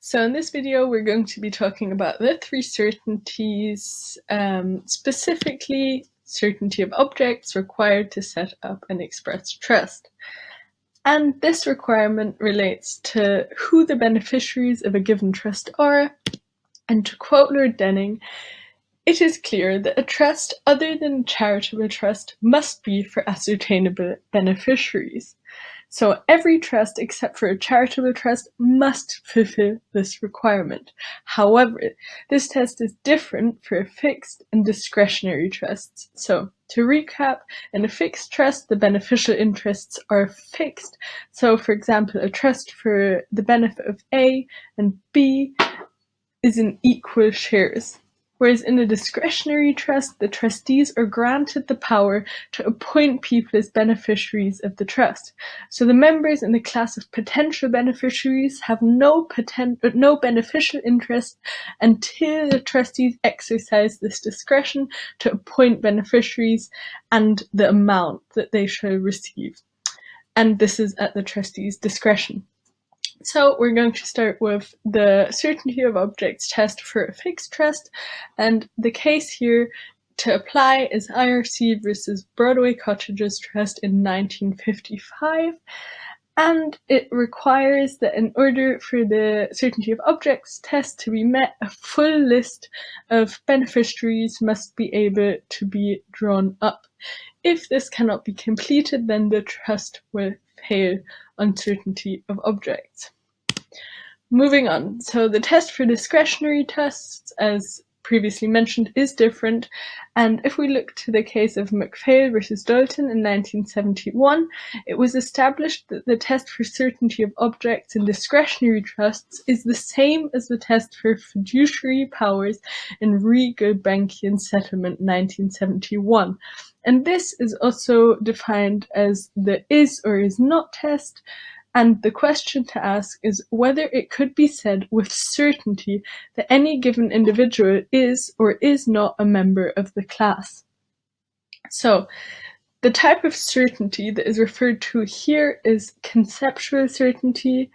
So in this video, we're going to be talking about the three certainties, specifically certainty of objects required to set up and express trust. And this requirement relates to who the beneficiaries of a given trust are, and to quote Lord Denning, "It is clear that a trust other than a charitable trust must be for ascertainable beneficiaries. So every trust except for a charitable trust must fulfill this requirement. However, this test is different for fixed and discretionary trusts. So to recap, in a fixed trust, the beneficial interests are fixed. So for example, a trust for the benefit of A and B is in equal shares. Whereas in a discretionary trust, the trustees are granted the power to appoint people as beneficiaries of the trust. So the members in the class of potential beneficiaries have no beneficial interest until the trustees exercise this discretion to appoint beneficiaries and the amount that they shall receive. And this is at the trustees' discretion. So we're going to start with the certainty of objects test for a fixed trust, and the case here to apply is IRC versus Broadway Cottages Trust in 1955, and it requires that in order for the certainty of objects test to be met, a full list of beneficiaries must be able to be drawn up. If this cannot be completed, then the trust will fail on certainty of objects. Moving on, so the test for discretionary tests, as previously mentioned, is different, and if we look to the case of MacPhail versus Dalton in 1971, it was established that the test for certainty of objects in discretionary trusts is the same as the test for fiduciary powers in Re Gulbenkian Settlement 1971. And this is also defined as the is or is not test, and the question to ask is whether it could be said with certainty that any given individual is or is not a member of the class. So, the type of certainty that is referred to here is conceptual certainty.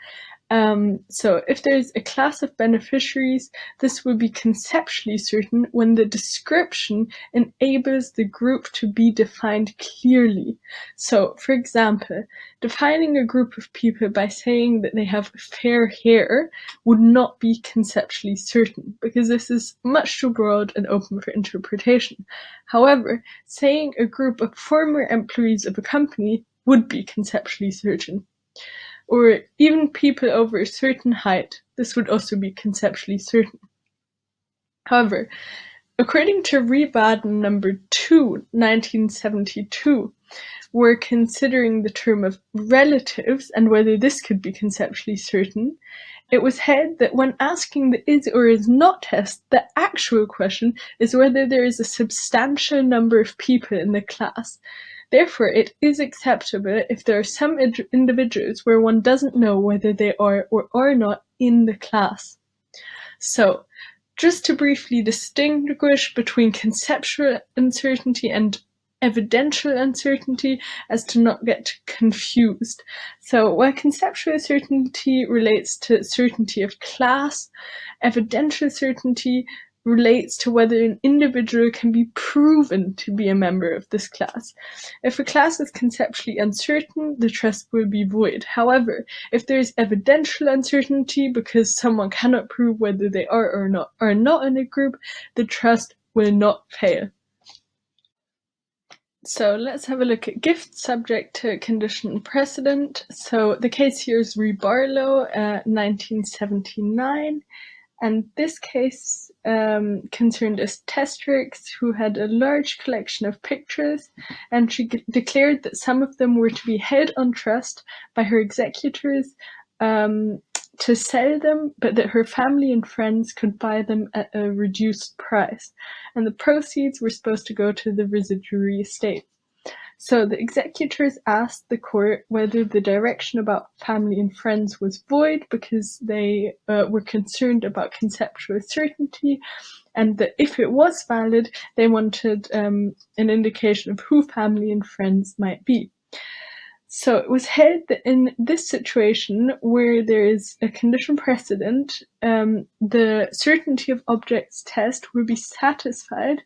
So if there's a class of beneficiaries, this will be conceptually certain when the description enables the group to be defined clearly. So, for example, defining a group of people by saying that they have fair hair would not be conceptually certain, because this is much too broad and open for interpretation. However, saying a group of former employees of a company would be conceptually certain. Or even people over a certain height, this would also be conceptually certain. However, according to Rebaden number 2, 1972, we're considering the term of relatives and whether this could be conceptually certain. It was held that when asking the is or is not test, the actual question is whether there is a substantial number of people in the class. Therefore, it is acceptable if there are some individuals where one doesn't know whether they are or are not in the class. So, just to briefly distinguish between conceptual uncertainty and evidential uncertainty as to not get confused. So while conceptual certainty relates to certainty of class, evidential certainty relates to whether an individual can be proven to be a member of this class. If a class is conceptually uncertain, the trust will be void. However, if there is evidential uncertainty because someone cannot prove whether they are or not in a group, the trust will not fail. So let's have a look at gifts subject to condition and precedent. So the case here is Re Barlow, 1979. And this case concerned a testrix who had a large collection of pictures, and she declared that some of them were to be held on trust by her executors to sell them, but that her family and friends could buy them at a reduced price, and the proceeds were supposed to go to the residuary estate. So the executors asked the court whether the direction about family and friends was void because they were concerned about conceptual certainty, and that if it was valid, they wanted an indication of who family and friends might be. So it was held that in this situation, where there is a condition precedent, the certainty of objects test will be satisfied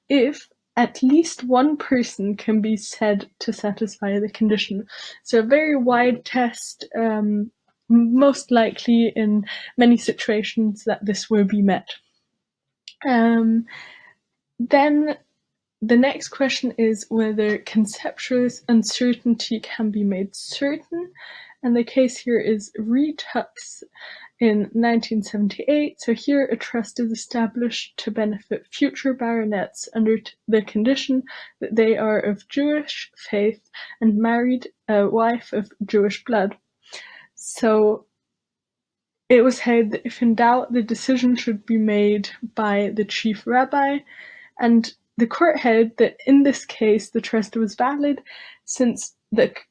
if at least one person can be said to satisfy the condition. So a very wide test, most likely in many situations that this will be met. Then the next question is whether conceptual uncertainty can be made certain, and the case here is Retux in 1978. So here a trust is established to benefit future baronets under the condition that they are of Jewish faith and married a wife of Jewish blood. So it was held that if in doubt, the decision should be made by the chief rabbi, and the court held that in this case the trust was valid, since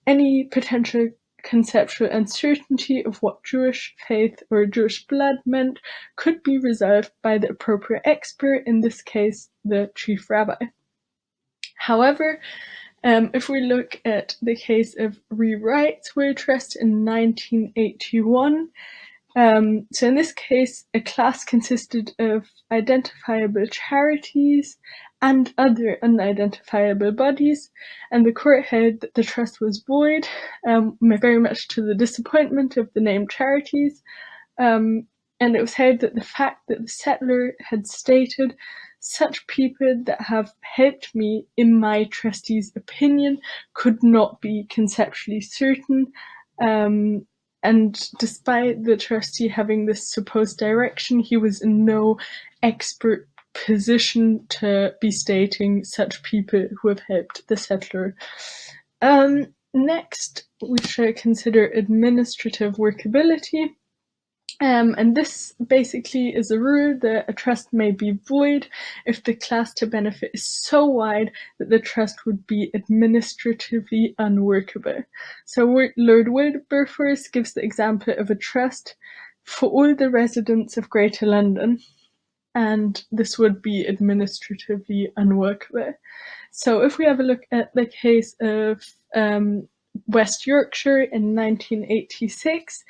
any potential conceptual uncertainty of what Jewish faith or Jewish blood meant could be resolved by the appropriate expert, in this case the chief rabbi. However, if we look at the case of Rewright's will trust in 1981, so in this case, a class consisted of identifiable charities and other unidentifiable bodies, and the court held that the trust was void, very much to the disappointment of the named charities, and it was held that the fact that the settler had stated, "Such people that have helped me in my trustee's opinion could not be conceptually certain," and despite the trustee having this supposed direction, he was in no expert position to be stating such people who have helped the settler. Next, we should consider administrative workability. And this basically is a rule that a trust may be void if the class to benefit is so wide that the trust would be administratively unworkable. So Lord Wilberforce gives the example of a trust for all the residents of Greater London, and this would be administratively unworkable. So if we have a look at the case of West Yorkshire in 1986,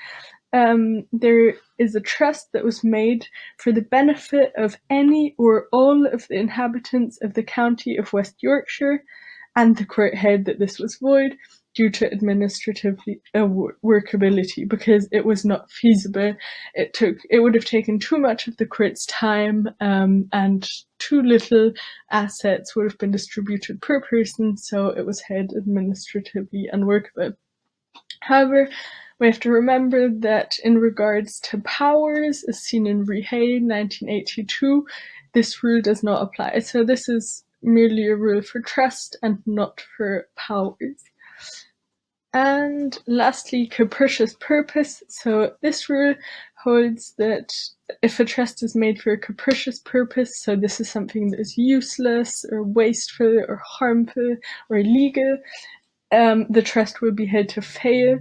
there is a trust that was made for the benefit of any or all of the inhabitants of the county of West Yorkshire, and the court held that this was void due to administrative workability, because it was not feasible. It would have taken too much of the court's time, and too little assets would have been distributed per person, so it was held administratively unworkable. However, we have to remember that in regards to powers, as seen in Rehay 1982, this rule does not apply. So this is merely a rule for trust and not for powers. And lastly, capricious purpose. So this rule holds that if a trust is made for a capricious purpose, so this is something that is useless or wasteful or harmful or illegal, the trust will be held to fail.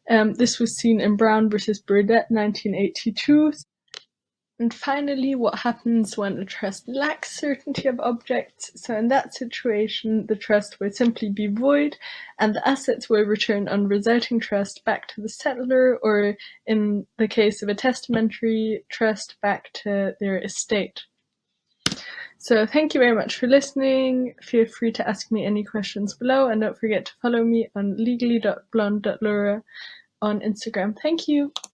This was seen in Brown versus Burdett 1982. And finally, what happens when a trust lacks certainty of objects? So in that situation, the trust will simply be void, and the assets will return on resulting trust back to the settler, or in the case of a testamentary trust, back to their estate. So thank you very much for listening. Feel free to ask me any questions below, and don't forget to follow me on legally.blonde.laura on Instagram. Thank you.